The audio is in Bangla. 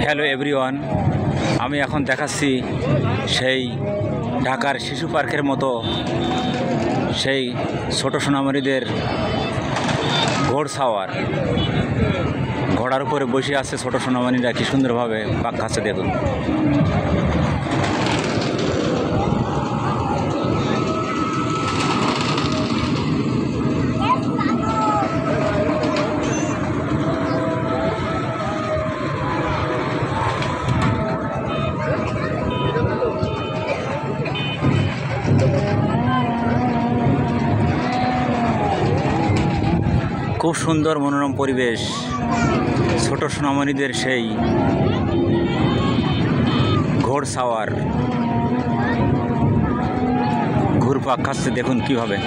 হ্যালো এভরিওয়ান, আমি এখন দেখাচ্ছি সেই ঢাকার শিশু পার্কের মতো সেই ছোট সোনামণিদের ঘোড়সাওয়ার। ঘোড়ার উপরে বসে আছে ছোট সোনামণিরা, কি সুন্দরভাবে পাক খাচ্ছে দেখুন। খুব সুন্দর মনোরম পরিবেশ, ছোট সোনামণিদের সেই ঘোড়সাওয়ার ঘুরপাক খাচ্ছে দেখুন কিভাবে।